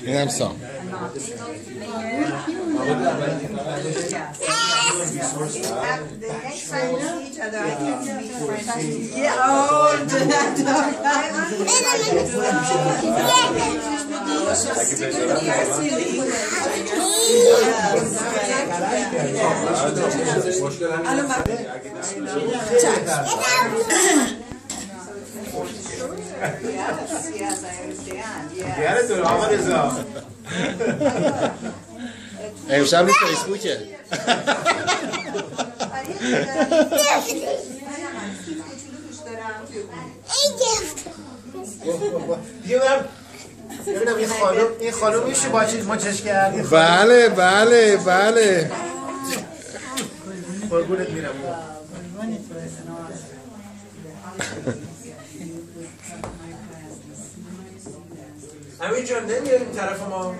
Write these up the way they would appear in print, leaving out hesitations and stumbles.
اینم سام. Yes, I understand. Yes. امشب رو فیسبوکه. این خانم میشه با ما چش کردیم. بله بله بله. قربونت میرم. همین جان نمیاریم طرف ما.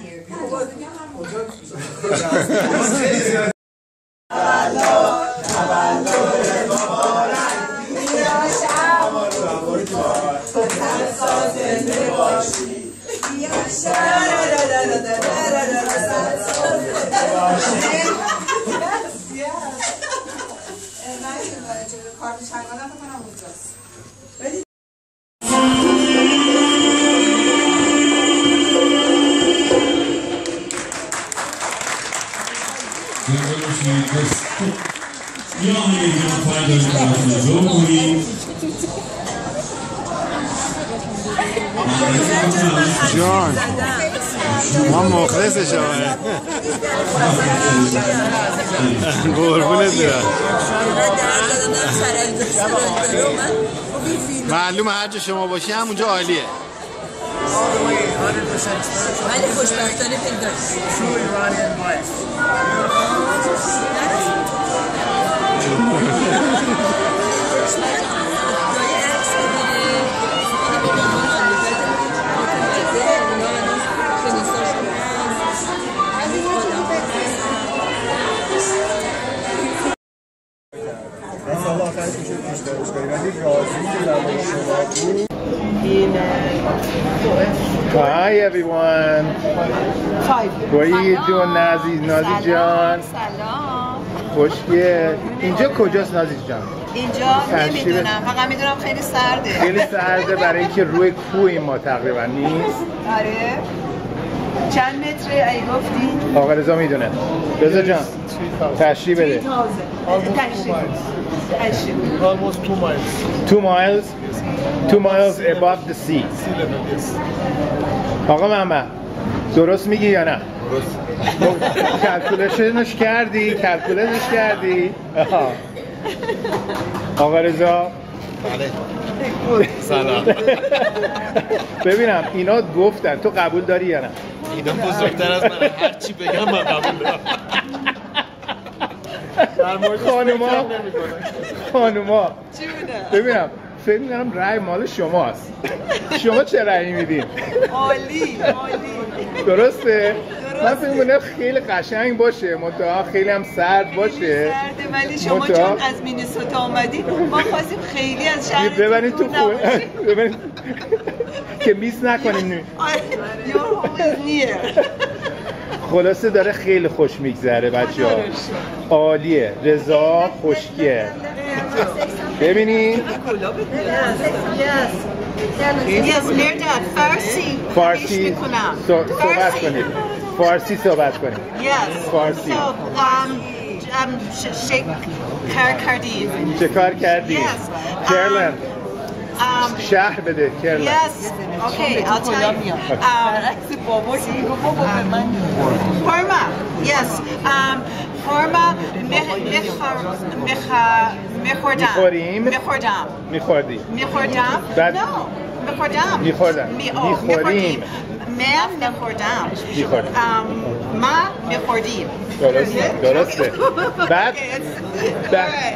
جان ما مخلصش آمده قربونت برم. معلومه هر جا شما باشی همونجا عالیه. ولی خوشبختانه پیدا Hi everyone. What are you doing, Nazi? Nazi جان. سلام. خوشگل. اینجا کجاست نازی جان؟ اینجا نمیدونم، فقط میدونم خیلی سرده. خیلی سرده برای اینکه روی کوه ما تقریبا نیست. آره. چند متره ای گفتی؟ آقا رضا میدونه. رضا جان تشریح بده. Almost 2 miles. 2 miles? 2 miles above the sea. آقا محمد درست میگی یا نه؟ درست. کلکولیشنش کردی؟ کلکولیشنش کردی؟ آقا رضا بله. سلام. ببینم اینا گفتن تو قبول داری یا نه؟ اینا بزرگتر از من، هر چی بگم من قبول دارم. خانوما ببینم فکر می‌کنم رأی مال شماست. شما چه رأی میدین؟ عالی درسته؟ من فکر می‌کنم خیلی قشنگ باشه، منتها خیلی هم سرد باشه. سرده ولی شما چون از مینیسوتا اومدید ما خواستیم خیلی از شهر ببرین تو خونه. ببرین که میس نکنین. Your home is near. خلاصه داره خیلی خوش میگذره بچه‌ها. عالیه. رضا خوشگل. ببینین فارسی صحبت کنید. فارسی صحبت کنید. فارسی. چه کار کردی؟ کرلن. شهر بده کرلن. Yes. Okay, I'll tell you. Horma. Yes. Horma میخوردیم. میخوردیم. No. میخوردیم. من میخوردم. ما میخوردیم. درسته.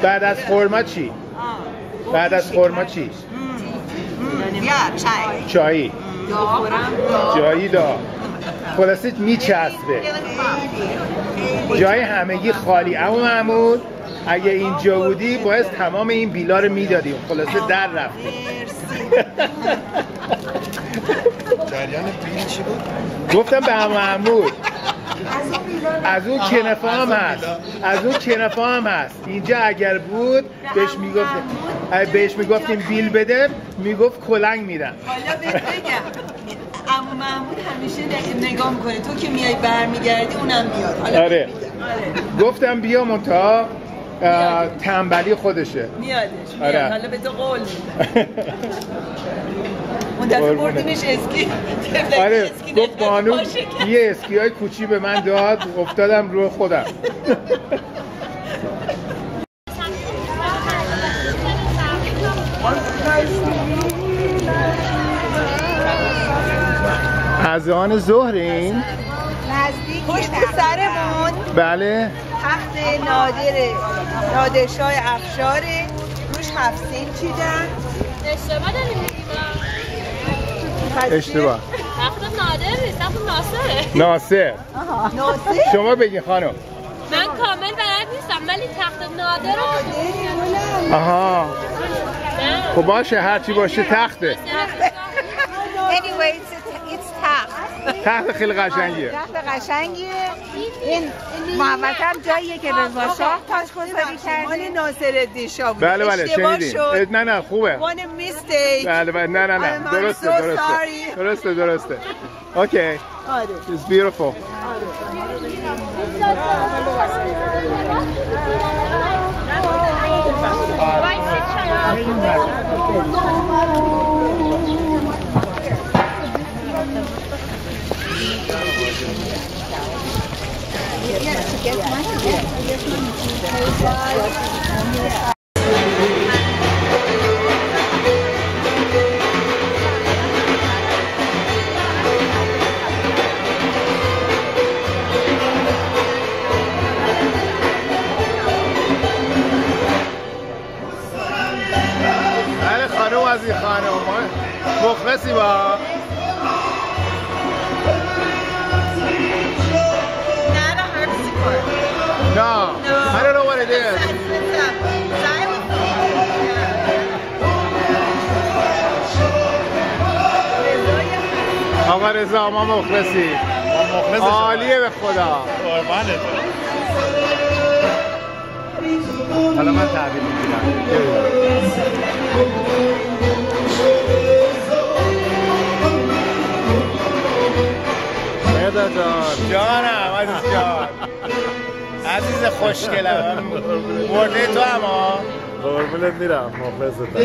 بعد از خورما چی؟ بعد از خورما چی؟ چایی. جایی دا. خلاصه میچسبه. جای همگی خالی. اما محمود اگه اینجا بودی باید تمام این بیلا رو میدادیم. خلاصه در رفت. چی بود؟ گفتم به عمو محمود از اون کنفه هم هست، از اون کنفه هم هست. اینجا اگر بود بهش میگفتیم بیل بده، میگفت کلنگ میدم. حالا بهت بگم عمو محمود همیشه نگاه میکنه، تو که میای برمیگردی اونم میاد. حالا آره گفتم بیا منتها تنبلی خودشه. میادش. آره. حالا به تو قول میدم. اون دفعه بردیمش اسکی. آره گفت بانو یه اسکی های کوچی به من داد، افتادم روی خودم. از آن ظهرین نزدیک پشت سرمون بله تخت نادرشاه افشاره، روش 7 سین چیدن. اشتباه داریم میگیم. اشتباه. تخت نادر نیست، تخت ناصره. ناصر. ناصر شما بگین خانم. من کامل بلد نیستم ولی تخت نادر رو آها خب باشه هرچی باشه تخته. anyway it's تخت. تخت خیلی قشنگیه. تخت قشنگیه. این محوطه هم جاییه که رضا شاه تاج گذاری کرده. مال ناصرالدین شاه بود. بله بله شنیدیم. نه خوبه. one mistake. بله نه درسته. Okay. It's beautiful. مخلصی با No, I don't know what it is. آقا رضا ما مخلصی. عالیه به خدا. حالا من تحویل میگیرم. جانم عزیز جان، عزیز خوشگلم، مرده تو اما قربونت میرم، مخلصتم.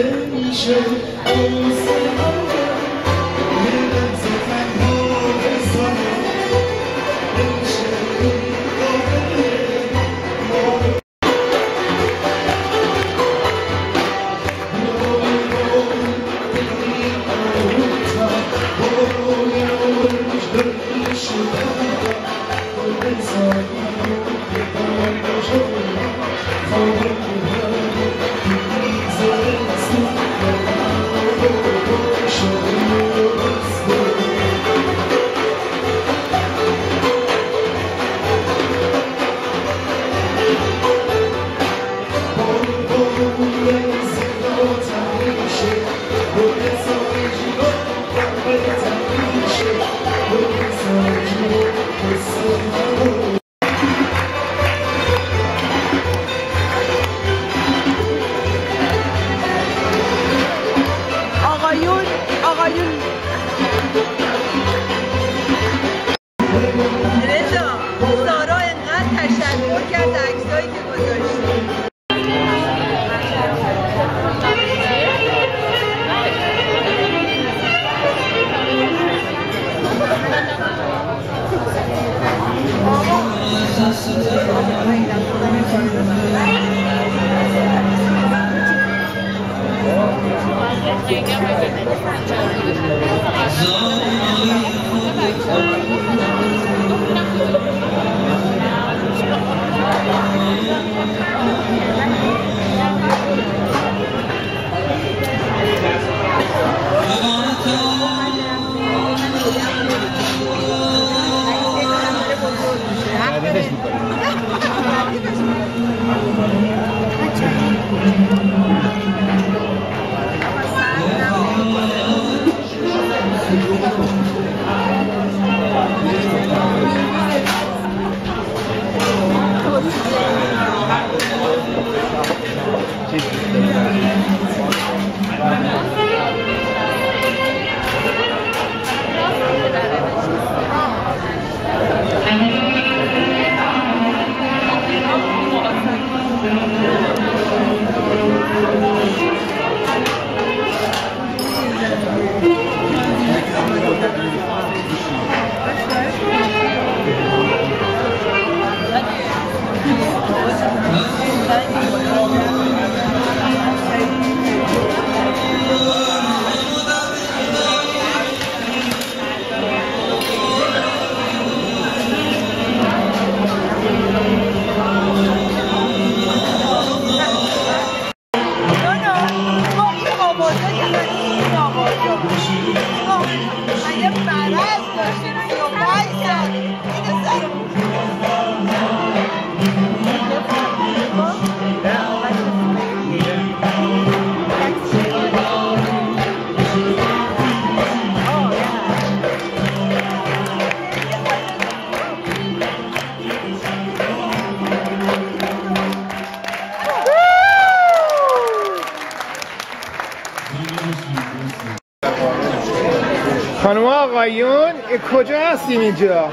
خانم آقایون کجا هستیم اینجا؟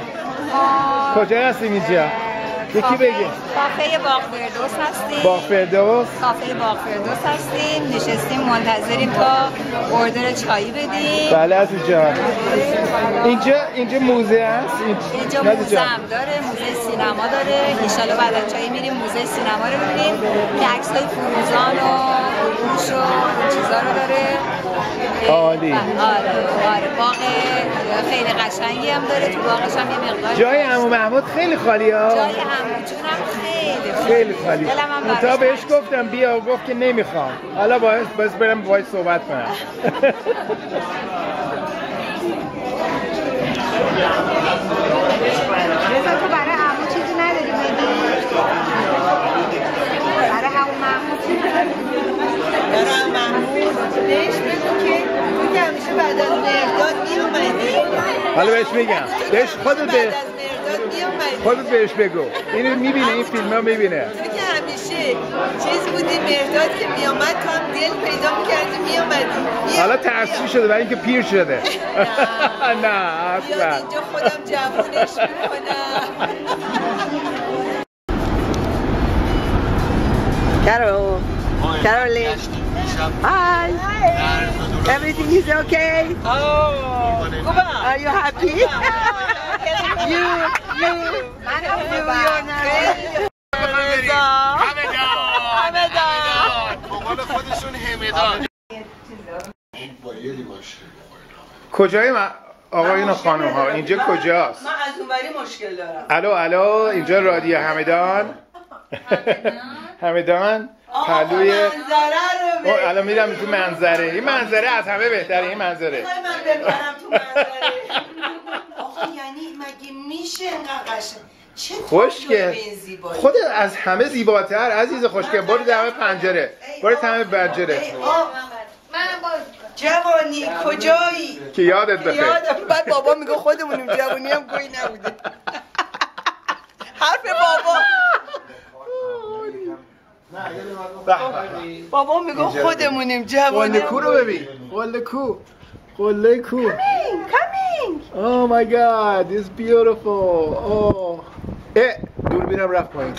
کجا هستیم اینجا؟ یکی بگه. کافه باغ فردوس هستیم. باغ فردوس؟ کافه باغ فردوس هستیم. نشستیم منتظریم تا اوردر چایی بدیم. بله عزیز جان. اینجا موزه هست؟ اینجا موزه هم داره، موزه سینما داره. ان شاءالله بعد از چایی میریم موزه سینما رو ببینیم که عکسای فروزان و روش و چیزا رو داره. عالی. آره باغ خیلی قشنگی هم داره. تو باغش هم یه مقدار جای عمو محمود خیلی خالیه ها. جای عمو جونم خیلی خالی. تا بهش گفتم بیا و گفت که نمیخوام. حالا باید برم باهاش صحبت کنم. رضا تو برای عمو چیزی نداری بدی؟ برای عمو محمود چیزی نداری؟ برای عمو محمود بهش بگو که تو که همیشه بعد از مرداد میومدی. حالا بهش میگم. بهش خودت بهش بگو. اینو میبینه، این فیلم ها میبینه. تو که همیشه چیز بودی مرداد که میامد تو هم دل پیدا میکردی میامدی. حالا ترسوی شده برای اینکه پیر شده. نه اصلا. بیاد اینجا خودم جوونش میکنم. Caroline. Hi. Everything is okay? Are you happy? کجای آقایون و خانم ها اینجا کجاست؟ من از اونوری مشکل دارم. الو اینجا رادیو همدان. همدان پلوی منظره رو الان میرم تو منظره. این منظره از همه بهتره. این منظره من بکنم تو منظره. آقا یعنی مگه میشه اینقدر قشنگ؟ خوشگل. خود از همه زیباتر عزیز خوشگل. برو دم پنجره. برو دم پنجره. جوانی کجایی؟ که یادت بخیر. بعد بابا میگه خودمونیم جوانی هم گوی نبوده. حرف بابا میگه خودمونیم جوانی. قله کو رو ببین. قله کو. Coming. Oh my god, it's beautiful. Oh. دوربینم رفت پایین.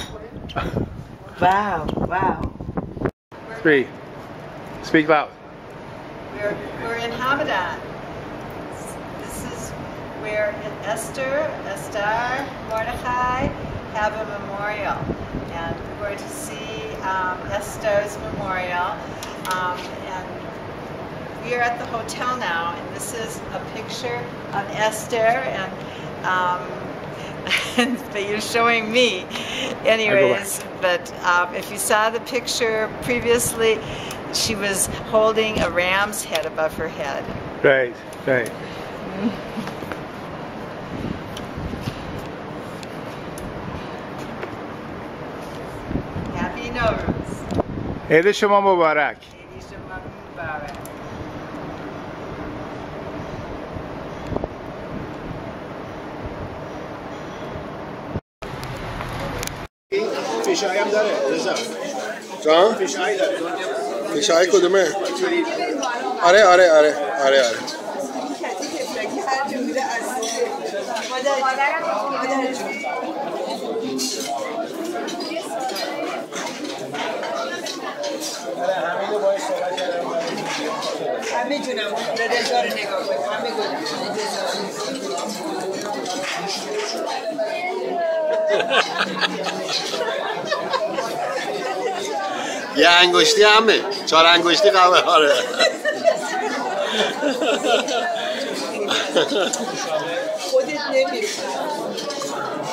Wow. Speak loud. We're in Hamadan. This is where Esther, Mordechai have a memorial, and we're going to see Esther's memorial. And we are at the hotel now, and this is a picture of Esther, and but you're showing me, anyways. But if you saw the picture previously, she was holding a ram's head above her head. Right. Happy Nowruz. عید شما مبارک. عید شما مبارک. فیشایی هم داره رضا جان؟ فیشایی داره فیشایی کدومه؟ آره میتونم رضا رو نگاه کنم. یه انگشتی همه 4 انگشتی قهوه. آره خودت نمی‌ری.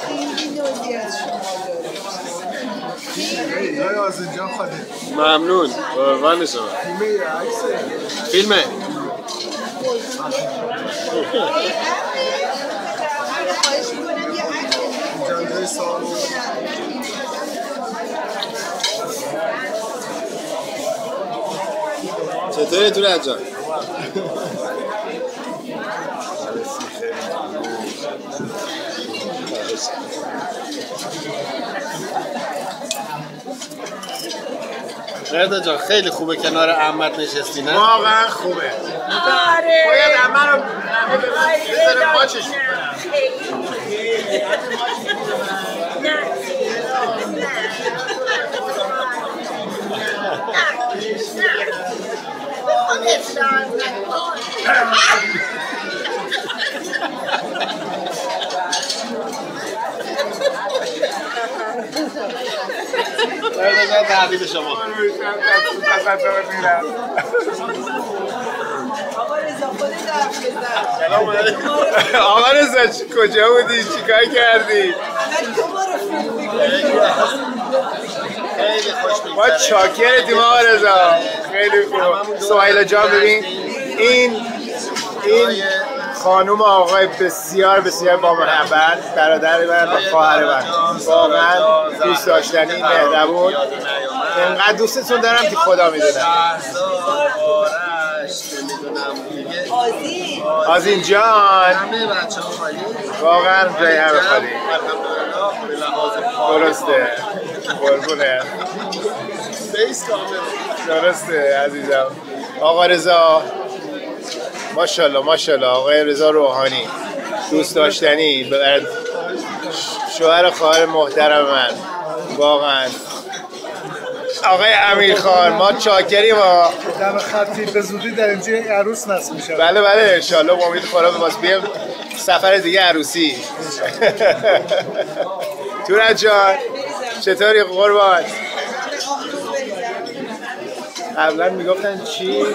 این نوزی از شما جای آزنجان خواهده. ممنون قربان شما. فیلمه چطوره تو رجان؟ رضا جان خیلی خوبه کنار عمت نشستی نه؟ واقعا خوبه. آره. باید عمه رو بذاره ماچش تحویل شما آقا رضا کجا بودی؟ چیکار کردی؟ ما چاکرتیم آقا رضا خیلی خوب سهیلا جان ببین این خانوم آقای بسیار بسیار با محبت برادر من و خواهر من واقعا دوست داشتنی مهربون اینقدر دوستتون دارم که خدا میدونه آذین جان واقعا جای همه خالی درسته قربونه درسته عزیزم آقا رضا ماشاءالله ماشاءالله آقای رضا روحانی دوست داشتنی شوهر خواهر محترم من واقعا آقای امیرخان ما چاکریم ما دم خطی به زودی در اینجا عروس نصب میشه بله بله انشالله با امید خدا به واسه بیم سفر دیگه عروسی تورج جان چطوری قربان قبلا میگفتن چی؟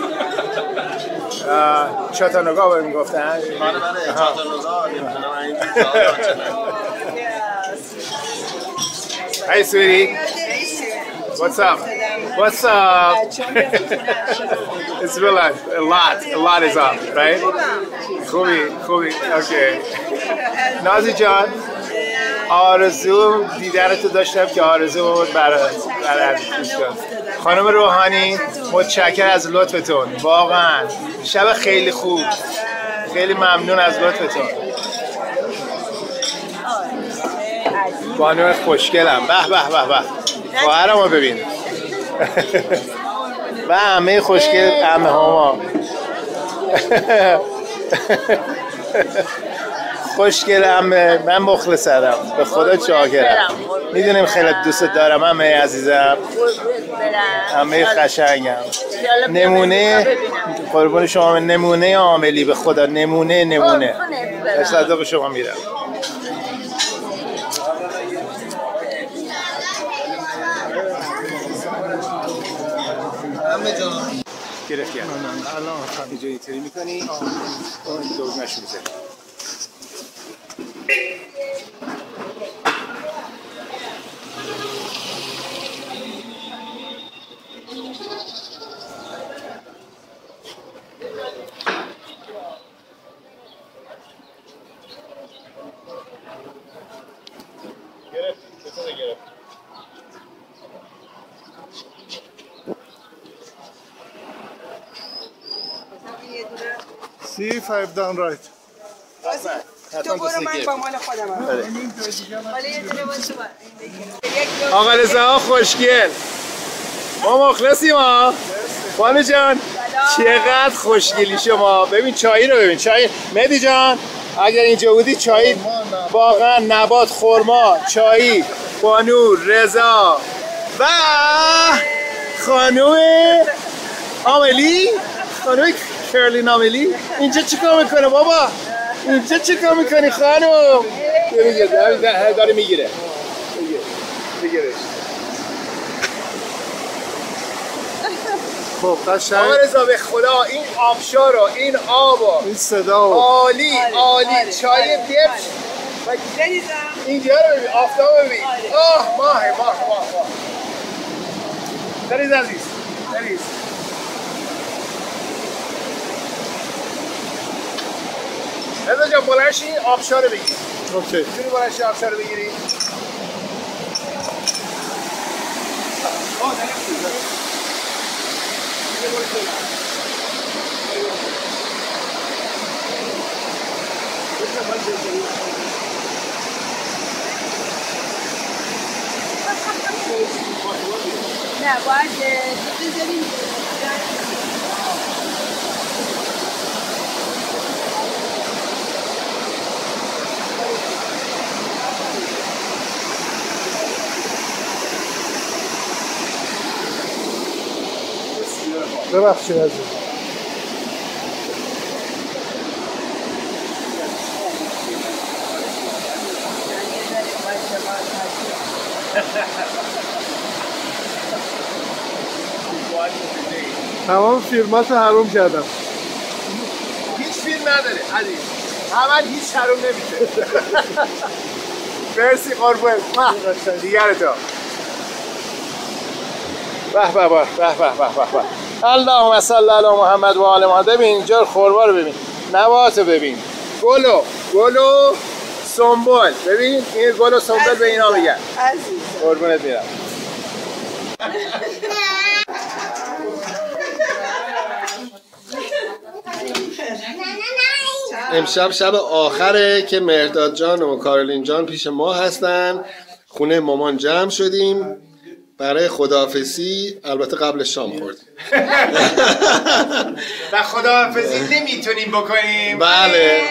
چاتانوگا باید میگفتن؟ بله چاتانوگا Hey sweetie, what's up? What's up? It's real life. A lot is up, right? خوبی, okay. نازی جان آرزو دیدنتو داشتم که آرزو بود برای دوستان خانم روحانی متشکر از لطفتون واقعا شب خیلی خوب خیلی ممنون از لطفتون بانو خوشگلم به به به به خواهرمو ببین و عمه خوشگل عمه هاما خوشگل عمه من مخلصم به خدا چاکرم میدونیم خیلی دوست دارم عمه عزیزم عمه قشنگم نمونه قربون شما نمونه عاملی به خدا نمونه صدق شما میرم گرفتی الان اینجا اینطوری میکنی اون دورمش میزنی See 5 down right. تو برو من با مال خودم آقا رضا خوشگل ما مخلصیم ها بانو جان چقدر خوشگلی شما ببین چایی رو ببین چای مهدی جان اگر اینجا بودی چای واقعا نبات خرما چایی بانو رضا و خانوم آملی خانوم کرلین آملی اینجا چیکار میکنه بابا اینجا چیکار میکنی خانوم داره میگیره بگیرش خب قشنگ آقا رضا به خدا این آبشار و این آب و این صدا و عالی چای درش اینجا رو ببین آفتاب ببین ماه دریز عزیز دریز رضا جان بلنشی آبشار رو بگیر اوکی میتونی بلنشی آبشار رو بگیری نه باید بذاریم ببخشید عزیز. تمام فیلماتو حروم کردم. هیچ فیلم نداره عزیز. همه هیچ حروم نمیشه. مرسی قربون. دیگر تو. به به به به به به. اللهم صل علی محمد و آل محمد. ببین اینجا خرما رو ببین. نبات رو ببین. گل و سنبل. ببین این گل و سنبل به اینا میگن. قربونت میرم. امشب شب آخره که مهرداد جان و کارولین جان پیش ما هستن. خونه مامان جمع شدیم برای خداحافظی. البته قبل شام خوردیم. و خداحافظی نمیتونیم بکنیم. بله.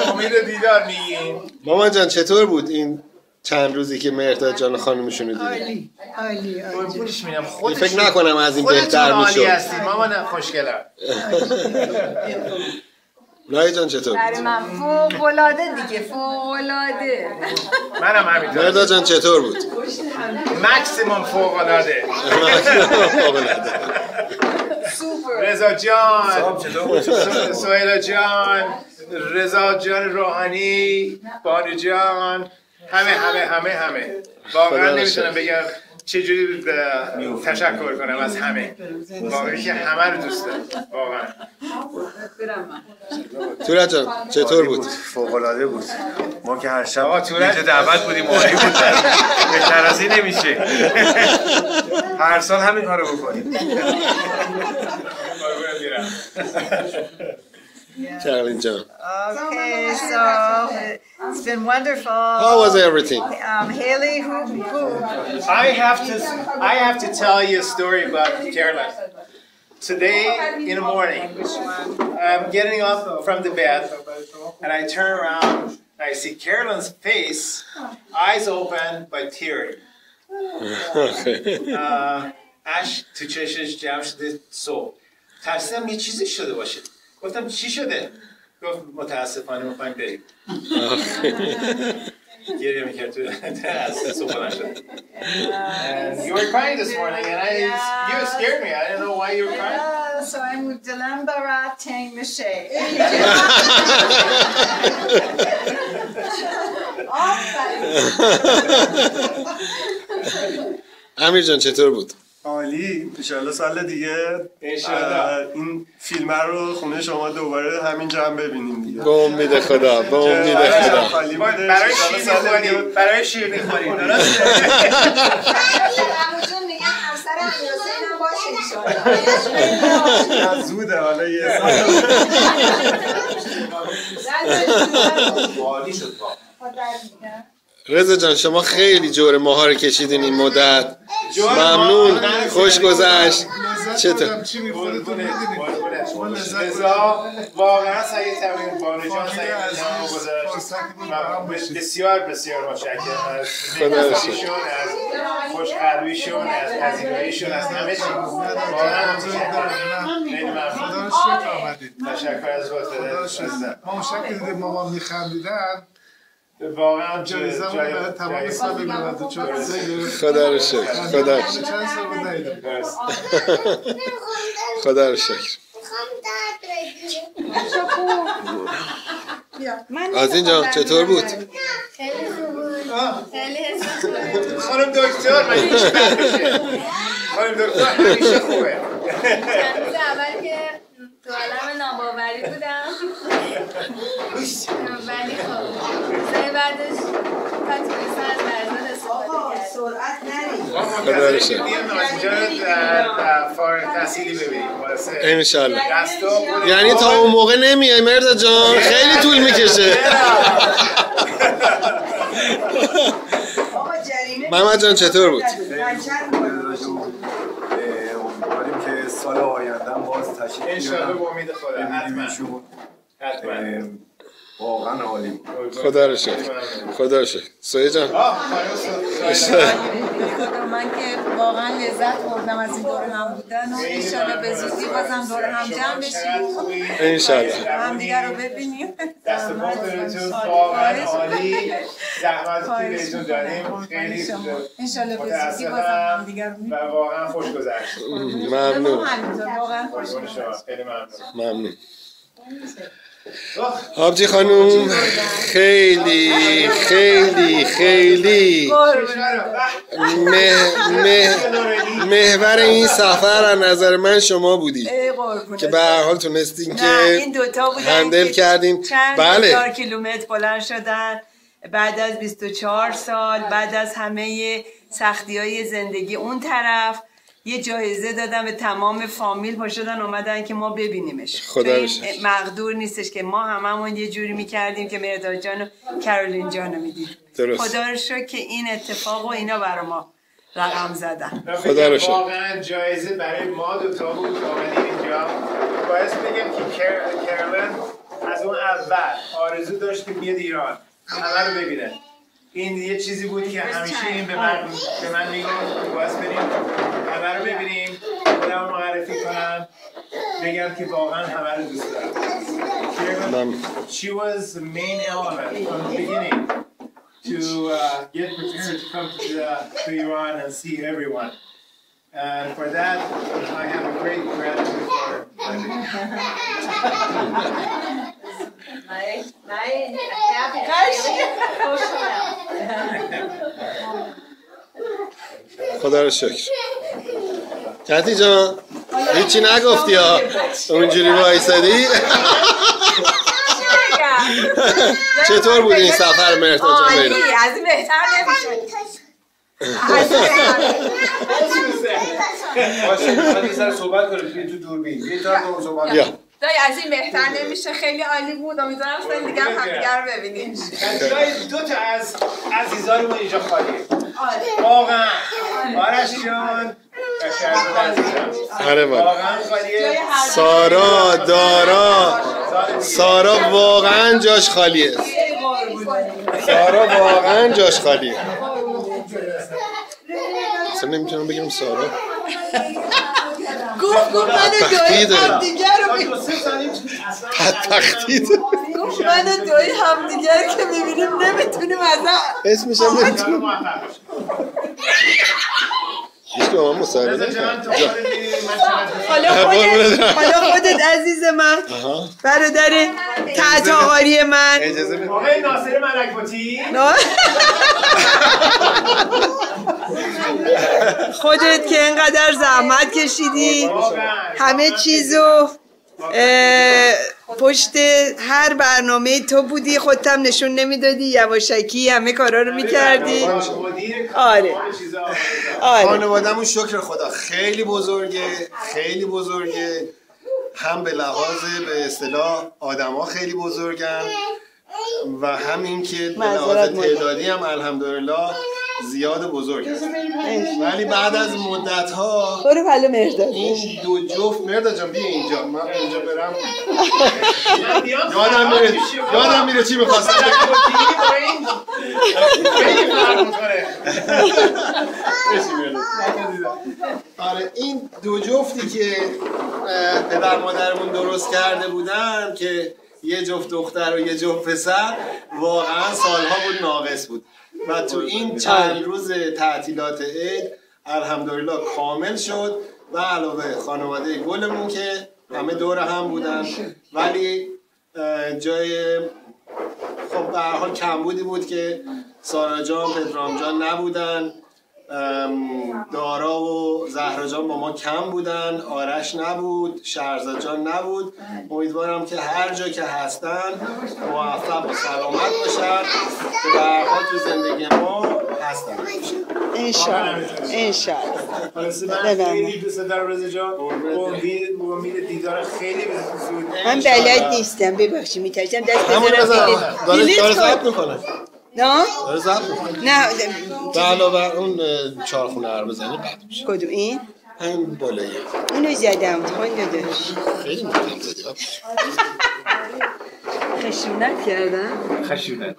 امید دیدار میگیم. مامان جان چطور بود این چند روزی که مهرداد جان و خانمشون رو دیدیم؟ عالی. قربونش میرم. فکر نکنم از این بهتر میشد. عالی هستی مامان خوشگلم. لای جان چطور؟ برای من فوق‌العاده دیگه، فوق‌العاده. منم همینطور. مهرداد جان چطور بود؟ مکسیموم فوق‌العاده. رضا جان، سهیلا جان، رضا جان روحانی، بانو جان، همه. واقعا نمیتونم بگم چجوری تشکر کنم از همه. واقعا که همه رو دوست دارم. واقعا. تورا جان چطور بود؟ فوق‌العاده بود. ما که هر شب اینجا دعوت بودیم عالی بود. بهتر از این نمیشه. هر سال همین کارو بکنیم. کارولین جان. Okay, so it's been wonderful. How was everything? Haley, who? I have to tell you a story about Carolyn. Today in the morning, I'm getting up from the bed and I turn around and I see Carolyn's face, eyes open but teary. اشک تو چشش جمع شده صبح. ترسیدم یه چیزی شده باشه. گفتم چی شده؟ گفت متاسفانه میخوایم بریم. گریه میکرد تو از صبح نشد. And you were crying this morning and you scared me. I didn't know why you were crying. So I'm with Dylan Barat Tang Mishay. امیر جان چطور بود؟ عالی. انشالله سال دیگه این فیلم رو خونه شما دوباره همین جمع ببینیم دیگه. به امید خدا. برای شیرینی خوریم. درسته؟ همونجور میگن همسر امیرحسین هم باشه انشالله. زوده حالا یه سال. رضا جان شما خیلی جور ماها رو کشیدین این مدت. ممنون. خوش گذشت. چطور؟ رضا واقعا سعی تمرین بانو جان سعی تمرین گذاشت. بسیار متشکرم از مهربانیشون، از خوشقلبیشون، از پذیراییشون، از همه چی. واقعا متشکرم. خیلی ممنون. تشکر از لطفتون. ما اون شب که دیدیم مامان میخندیدن واقعا جایزه رو برای تمام سال 94 خدا رو شکر. خدا رو شکر. چند سال بود ندیدم. خدا رو شکر. از اینجا چطور بود؟ خیلی خوب بود. خیلی حس خوبه. خانم دکتر من هیچ بد بشه. خانم دکتر همیشه خوبه. چند روز اول که تو عالم ناباوری بودم ولی خب روزای بعدش تا تونستم از لحظات استفاده کردم. سرعت نرید. منتظر شدیم اینجا فارغ تحصیلی ببینیم. انشالله. یعنی تا اون موقع نمیای مهرداد جان؟ خیلی طول میکشه. محمد جان چطور بود؟ امیدواریم که سال آینده باز تشریف انشالله با امید خدا. حتما. واقعا عالی بود. خدا رو شکر. خدا رو شکر. سایه جان من که واقعا لذت بردم از این دور هم بودن و انشالله به زودی بازم دور هم جمع بشیم انشالله هم دیگر رو ببینیم. دست پاستون واقعا عالی، زحمتی بهتون دادیم، خیلی انشالله به زودی بازم هم دیگر رو و واقعا خوش گذشت. ممنون. واقعا خوش گذشت. خیلی ممنون. آبجی خانوم خیلی خیلی خیلی محور این سفر از نظر من شما بودی که به هر حال تونستین که این دوتا بودن هندل کردیم. چند بله. هزار کیلومتر بلند شدن بعد از 24 سال، بعد از همه سختی های زندگی اون طرف. یه جایزه دادم به تمام فامیل، پاشدن اومدن که ما ببینیمش. خدا رو شکر. مقدور نیستش که ما هممون یه جوری میکردیم که مهرداد جان و کارولین جان رو میدیدیم. خدا رو شکر که این اتفاق و اینا برای ما رقم زدن. خدا رو شکر. واقعا جایزه برای ما دوتا بود که آمدیم اینجا. باید بگم که کارولین از اون اول آرزو داشت که بیاد ایران همه رو ببینه. این یه چیزی بود که همیشه این به من میگفت باید بریم همه رو ببینیم، خودم معرفی کنم، بگم که واقعا همه رو دوست دارم. She was the main element from the beginning to get prepared to come to Iran and see everyone. And for that, I have a great gratitude for her. خدا رو شکر. کتی جان هیچی نگفتی ها، اونجوری وایسادی. چطور بود این سفر مهرداد جان؟ عالی، از این بهتر نمیشه. باشه یه سر صحبت کنیم تو دوربین. یه طرف رو صحبت کنیم. دایی از این بهتر نمیشه، خیلی عالی بود. امیدوارم سال دیگه هم همدیگر رو ببینیم. جای دو تا از عزیزانمون اینجا خالیه. واقعا آرش جان آره واقعا خالیه. سارا، دارا، سارا واقعا جاش خالیه. سارا واقعا جاش خالیه. اصلا نمیتونم بگم سارا گفت من دایی همدیگر رو میبینیم. گفت من دایی همدیگر که میبینیم نمیتونیم اسمش هم نمیتونیم هیچ که من مصاحبه نکنم. حالا خودت عزیز من، برادر تحت‌آقاری من، آقای ناصر ملک‌باتی، خودت که اینقدر زحمت کشیدی همه چیزو پشت هر برنامه تو بودی، خودت هم نشون نمیدادی، یواشکی همه کارا رو میکردی. آره خانواده‌مون شکر خدا خیلی بزرگه، خیلی بزرگه. هم به لحاظ به اصطلاح آدما خیلی بزرگن و همین که به لحاظ تعدادی هم الحمدلله زیاد بزرگ هست. ولی بعد از مدت ها برو پلو مهرداد، این دو جفت مهرداد جان بیا اینجا، من اینجا برم یادم میره چی میخواستم آره این دو جفتی که پدر مادرمون درست کرده بودن که یه جفت دختر و یه جفت پسر، واقعا سالها بود ناقص بود و تو این چند روز تعطیلات عید الحمدلله کامل شد و علاوه خانواده گلمون که همه دور هم بودن. ولی جای خب به هر حال کمبودی بود که سارا جان، پدرام جان نبودن، دارا و زهرا جان با ما کم بودن، آرش نبود، شهرزاد جان نبود. امیدوارم که هر جا که هستن موفق و سلامت باشن که به هر حال تو زندگی ما هستن انشالله. من خیلی دوست دارم رضا جان، امید دیدار خیلی زود. من بلد نیستم، ببخشید میترسم دست بزنم. داره ضبط میکنه. نه؟ داره ضبط میکنه. نه به علاوه اون چهارخونه هر بزنی قطع میشه. کدوم این؟ همین بالایی. اینو زدم خون داداش. خیلی مطمئن زدی. خشونت کردن؟ خشونت